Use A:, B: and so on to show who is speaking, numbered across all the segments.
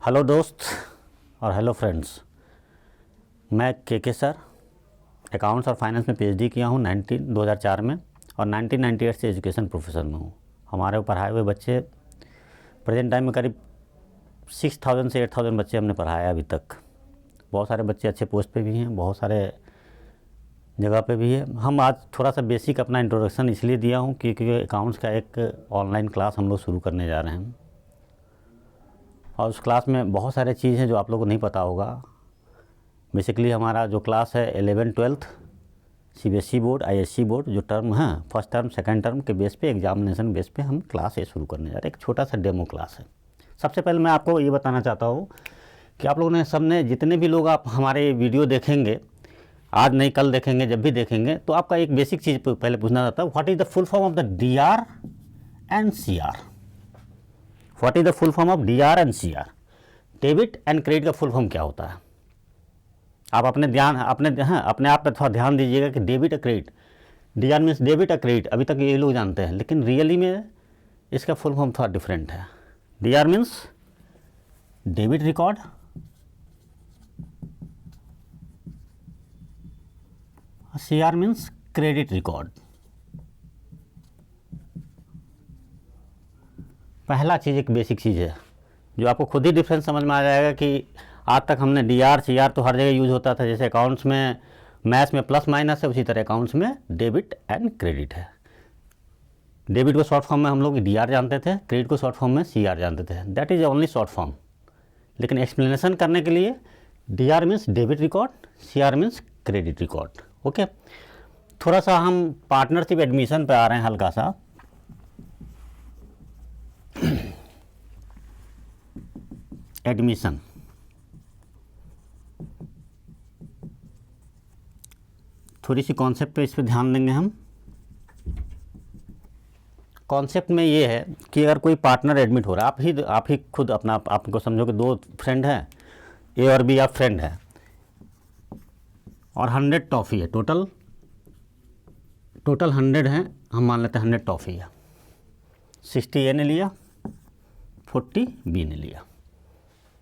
A: Hello दोस्त और hello friends, मैं के सर अकाउंट्स और फाइनेंस में पीएचडी किया हूँ 2004 में और 1998 से एजुकेशन प्रोफेशन में हूँ। हमारे पढ़ाए हुए बच्चे प्रेजेंट टाइम में करीब 6000 से 8000 बच्चे हमने पढ़ाया अभी तक। बहुत सारे बच्चे अच्छे पोस्ट पे भी हैं, बहुत सारे जगह पे भी है। हम आज थोड़ा सा बेसिक अपना इंट्रोडक्शन इसलिए दिया हूँ क्योंकि अकाउंट्स का एक ऑनलाइन क्लास हम लोग शुरू करने जा रहे हैं और उस क्लास में बहुत सारे चीज़ हैं जो आप लोगों को नहीं पता होगा। बेसिकली हमारा जो क्लास है 11th-12th CBSE board, ISC board जो टर्म है, फर्स्ट टर्म सेकंड टर्म के बेस पे, एग्जामिनेशन बेस पे हम क्लास ये शुरू करने जा रहे हैं। एक छोटा सा डेमो क्लास है। सबसे पहले मैं आपको ये बताना चाहता हूँ कि आप लोगों ने सबने, जितने भी लोग आप हमारे वीडियो देखेंगे, आज नहीं कल देखेंगे, जब भी देखेंगे, तो आपका एक बेसिक चीज़ पहले पूछना चाहता हूँ, what is the full form of the DR and CR। What is the full form of DR and CR। Debit and credit का फुल फॉर्म क्या होता है? आप अपने आप पे थोड़ा ध्यान दीजिएगा कि डेबिट और क्रेडिट, DR मीन्स डेबिट और क्रेडिट, अभी तक ये लोग जानते हैं, लेकिन रियली में इसका फुल फॉर्म थोड़ा डिफरेंट है। DR means debit record, CR means credit record. पहला चीज़ एक बेसिक चीज़ है जो आपको खुद ही डिफरेंस समझ में आ जाएगा कि आज तक हमने DR CR तो हर जगह यूज़ होता था। जैसे अकाउंट्स में, मैथ्स में प्लस माइनस है, उसी तरह अकाउंट्स में डेबिट एंड क्रेडिट है। डेबिट को शॉर्ट फॉर्म में हम लोग DR जानते थे, क्रेडिट को शॉर्ट फॉर्म में CR जानते थे। That is only short form. लेकिन एक्सप्लेनेशन करने के लिए DR means debit record, CR means credit record. Okay, थोड़ा सा हम पार्टनरशिप एडमिशन पे आ रहे हैं हल्का सा। एडमिशन, थोड़ी सी कॉन्सेप्ट पे इस पे ध्यान देंगे हम। कॉन्सेप्ट में ये है कि अगर कोई पार्टनर एडमिट हो रहा है, आप ही खुद अपना आपको समझो कि दो फ्रेंड हैं, A और B आप फ्रेंड है और 100 टॉफ़ी है, टोटल 100 है। हम मान लेते हैं 100 टॉफ़ी है, 60 A ने लिया, 40 B ने लिया।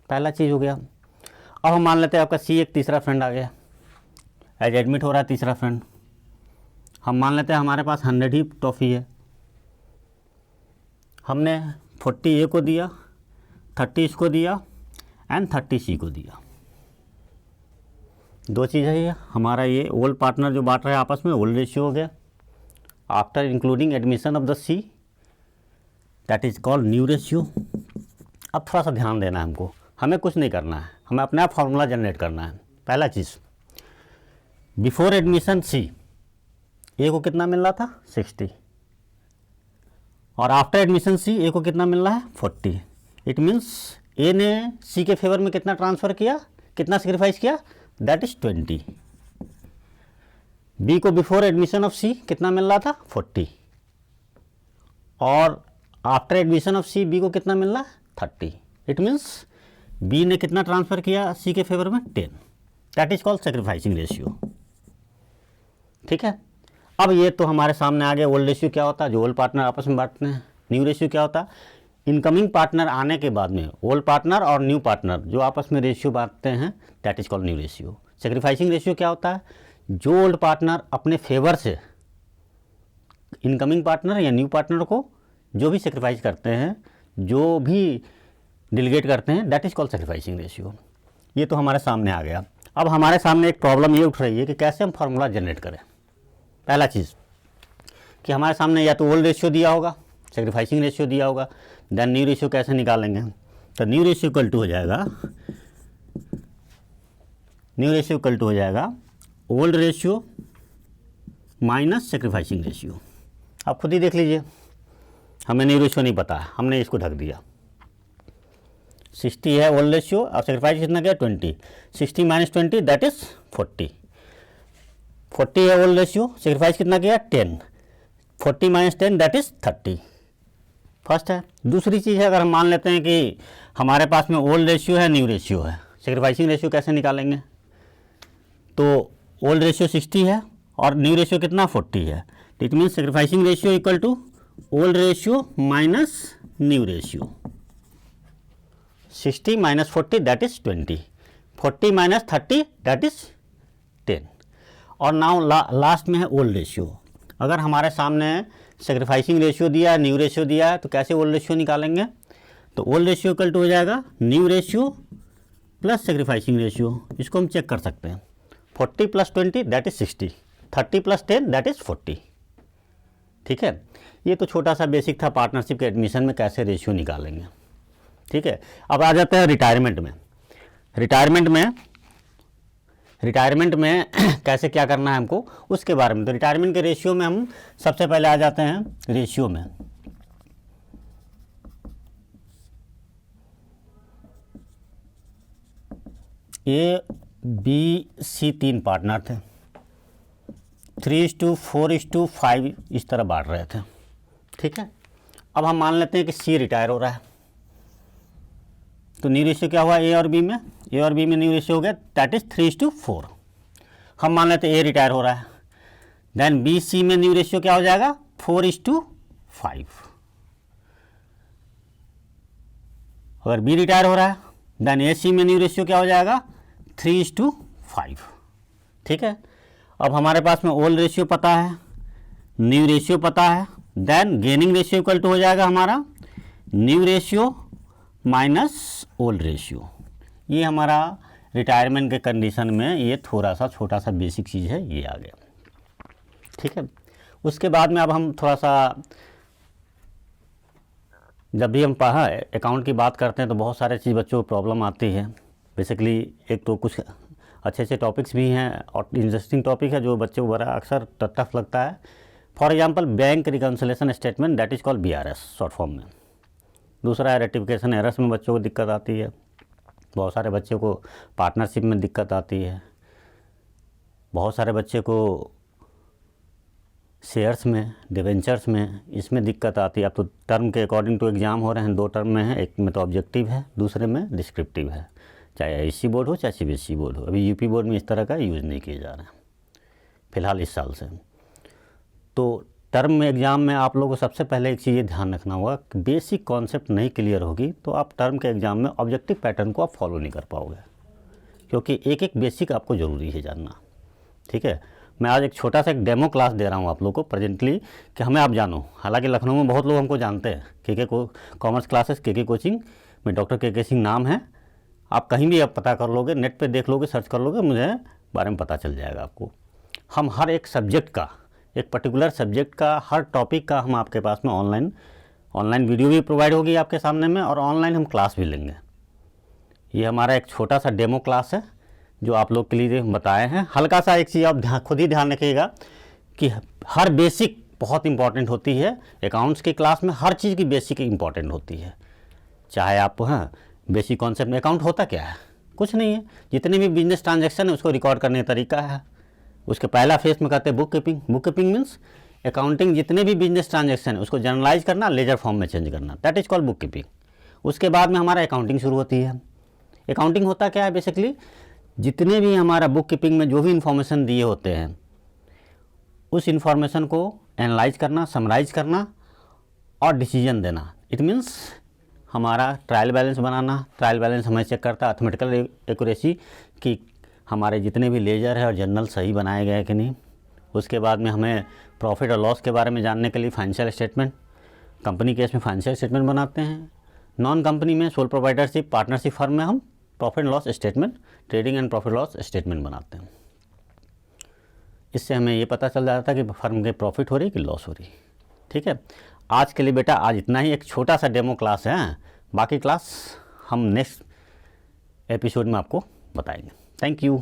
A: पहला चीज़ हो गया। अब हम मान लेते हैं आपका C एक तीसरा फ्रेंड आ गया, एज एडमिट हो रहा है तीसरा फ्रेंड। हम मान लेते हैं हमारे पास 100 ही टॉफ़ी है। हमने 40 A को दिया, 30 इसको दिया एंड 30 C को दिया। दो चीज़ है ये हमारा, ये ओल्ड पार्टनर जो बांट रहे हैं आपस में, ओल्ड रेशियो हो गया। After including admission of the C, that is called new ratio. अब थोड़ा सा ध्यान देना है हमको, हमें कुछ नहीं करना है, हमें अपने आप फार्मूला जनरेट करना है। पहला चीज़, बिफोर एडमिशन C A को कितना मिल रहा था? 60, और आफ्टर एडमिशन C A को कितना मिल रहा है? 40। इट मीन्स A ने C के फेवर में कितना ट्रांसफ़र किया, कितना सेक्रीफाइस किया? That is 20। B को बिफोर एडमिशन ऑफ C कितना मिल रहा था? 40, और after admission of C B को कितना मिल रहा है? 30। इट मीन्स B ने कितना ट्रांसफ़र किया C के फेवर में? 10। That is called sacrificing ratio. ठीक है, अब ये तो हमारे सामने आ गया। ओल्ड रेशियो क्या होता है? जो ओल्ड पार्टनर आपस में बांटते हैं। न्यू रेशियो क्या होता है? इनकमिंग पार्टनर आने के बाद में ओल्ड पार्टनर और न्यू पार्टनर जो आपस में रेशियो बांटते हैं, that is called new ratio. Sacrificing ratio क्या होता है? जो ओल्ड पार्टनर अपने फेवर से इनकमिंग पार्टनर या न्यू पार्टनर को जो भी सेक्रीफाइस करते हैं, जो भी डिलीगेट करते हैं, that is called sacrificing ratio. ये तो हमारे सामने आ गया। अब हमारे सामने एक प्रॉब्लम ये उठ रही है कि कैसे हम फार्मूला जनरेट करें। पहला चीज़ कि हमारे सामने या तो ओल्ड रेशियो दिया होगा, सेक्रीफाइसिंग रेशियो दिया होगा, देन न्यू रेशियो कैसे निकालेंगे हम? तो न्यू रेशियो इक्वल टू हो जाएगा old ratio minus sacrificing ratio. आप खुद ही देख लीजिए, हमें न्यू रेशियो नहीं पता है, हमने इसको ढक दिया। 60 है ओल्ड रेशियो, अब सेक्रीफाइस कितना गया? 20। 60 माइनस 20 दैट इज़ 40। 40 है ओल्ड रेशियो, सेक्रीफाइस कितना गया? 10। 40 माइनस 10 दैट इज़ 30। फर्स्ट है। दूसरी चीज़ है, अगर हम मान लेते हैं कि हमारे पास में ओल्ड रेशियो है, न्यू रेशियो है, सेक्रीफाइसिंग रेशियो कैसे निकालेंगे? तो ओल्ड रेशियो 60 है और न्यू रेशियो कितना? 40 है। तो it means sacrificing ratio equal to old ratio minus new ratio. 60 minus 40 that is 20, 40 minus 30 that is 10। और नाउ लास्ट में है ओल्ड रेशियो। अगर हमारे सामने सेक्रीफाइसिंग रेशियो दिया है, न्यू रेशियो दिया है, तो कैसे ओल्ड रेशियो निकालेंगे? तो ओल्ड रेशियो इक्वल टू हो जाएगा new ratio plus sacrificing ratio. इसको हम चेक कर सकते हैं। 40 plus 20 that is 60, 30 plus 10 that is 40। ठीक है, ये तो छोटा सा बेसिक था पार्टनरशिप के एडमिशन में कैसे रेशियो निकालेंगे। ठीक है, अब आ जाते हैं रिटायरमेंट में। रिटायरमेंट में कैसे क्या करना है हमको, उसके बारे में। तो रिटायरमेंट के रेशियो में हम सबसे पहले आ जाते हैं रेशियो में। ए बी सी 3 पार्टनर थे, 3:4:5 इस तरह बांट रहे थे। ठीक है, अब हम मान लेते हैं कि सी रिटायर हो रहा है, तो न्यू रेशियो क्या हुआ ए और बी में? ए और बी में न्यू रेशियो हो गया दैट इज 3:4। हम मान लेते हैं ए रिटायर हो रहा है, देन बी सी में न्यू रेशियो क्या हो जाएगा? 4:5। अगर बी रिटायर हो रहा है देन ए सी में न्यू रेशियो क्या हो जाएगा? 3:5। ठीक है, अब हमारे पास में ओल्ड रेशियो पता है, न्यू रेशियो पता है, then gaining ratio equal to हो जाएगा हमारा new ratio minus old ratio. ये हमारा रिटायरमेंट के कंडीशन में ये थोड़ा सा छोटा सा बेसिक चीज़ है, ये आ गया। ठीक है, उसके बाद में अब हम थोड़ा सा, जब भी हम अकाउंट की बात करते हैं तो बहुत सारे चीज़ बच्चों को प्रॉब्लम आती है। बेसिकली एक तो कुछ अच्छे अच्छे टॉपिक्स भी हैं और इंटरेस्टिंग टॉपिक है जो बच्चों को बड़ा अक्सर टफ लगता है। For example bank reconciliation statement that is called BRS short form में। दूसरा है रेटिफिकेशन एरर्स में बच्चों को दिक्कत आती है, बहुत सारे बच्चे को पार्टनरशिप में दिक्कत आती है, बहुत सारे बच्चे को शेयर्स में, डिवेंचर्स में, इसमें दिक्कत आती है। अब तो टर्म के अकॉर्डिंग टू एग्ज़ाम हो रहे हैं, 2 टर्म में है, एक में तो ऑब्जेक्टिव है, दूसरे में डिस्क्रिप्टिव है, चाहे IC बोर्ड हो चाहे CBSE बोर्ड हो। अभी UP बोर्ड में इस तरह का यूज़ नहीं किए जा रहे हैं फ़िलहाल इस साल से। तो टर्म में एग्ज़ाम में आप लोगों को सबसे पहले एक चीज़ ये ध्यान रखना होगा कि बेसिक कॉन्सेप्ट नहीं क्लियर होगी तो आप टर्म के एग्ज़ाम में ऑब्जेक्टिव पैटर्न को आप फॉलो नहीं कर पाओगे, क्योंकि एक एक बेसिक आपको ज़रूरी है जानना। ठीक है, मैं आज एक छोटा सा एक डेमो क्लास दे रहा हूँ आप लोग को प्रेजेंटली कि हमें आप जानो। हालांकि लखनऊ में बहुत लोग हमको जानते हैं, के कॉमर्स क्लासेस, के कोचिंग में डॉक्टर के सिंह नाम है। आप कहीं भी आप पता कर लोगे, नेट पे देख लोगे, सर्च कर लोगे, मुझे बारे में पता चल जाएगा आपको। हम हर एक सब्जेक्ट का, एक पर्टिकुलर सब्जेक्ट का, हर टॉपिक का हम आपके पास में ऑनलाइन वीडियो भी प्रोवाइड होगी आपके सामने में, और ऑनलाइन हम क्लास भी लेंगे। ये हमारा एक छोटा सा डेमो क्लास है जो आप लोग के लिए बताए हैं। हल्का सा एक चीज़ आप खुद ही ध्यान रखिएगा कि हर बेसिक बहुत इंपॉर्टेंट होती है। अकाउंट्स की क्लास में हर चीज़ की बेसिक इंपॉर्टेंट होती है। चाहे आप बेसिक कॉन्सेप्ट में अकाउंट होता क्या है? कुछ नहीं है, जितने भी बिजनेस ट्रांजैक्शन है उसको रिकॉर्ड करने का तरीका है। उसके पहला फेज में कहते हैं book keeping. Book keeping means accounting, जितने भी बिजनेस ट्रांजैक्शन है उसको जर्नलाइज करना, लेजर फॉर्म में चेंज करना, that is called book keeping. उसके बाद में हमारा अकाउंटिंग शुरू होती है। अकाउंटिंग होता क्या है? बेसिकली जितने भी हमारा बुक कीपिंग में जो भी इंफॉर्मेशन दिए होते हैं उस इंफॉर्मेशन को एनालाइज करना, समराइज करना और डिसीजन देना। इट मीन्स हमारा ट्रायल बैलेंस बनाना। ट्रायल बैलेंस हमें चेक करता है अर्थमेटिकल एक्यूरेसी कि हमारे जितने भी लेजर है और जर्नल सही बनाए गए कि नहीं। उसके बाद में हमें प्रॉफिट और लॉस के बारे में जानने के लिए फाइनेंशियल स्टेटमेंट, कंपनी केस में फाइनेंशियल स्टेटमेंट बनाते हैं। नॉन कंपनी में सोल प्रोप्राइटरशिप, पार्टनरशिप फर्म में हम profit loss statement, trading and profit loss statement बनाते हैं। इससे हमें ये पता चल जाता है कि फर्म के प्रॉफिट हो रही कि लॉस हो रही। ठीक है, आज के लिए बेटा आज इतना ही, एक छोटा सा डेमो क्लास है। बाकी क्लास हम नेक्स्ट एपिसोड में आपको बताएंगे। Thank you.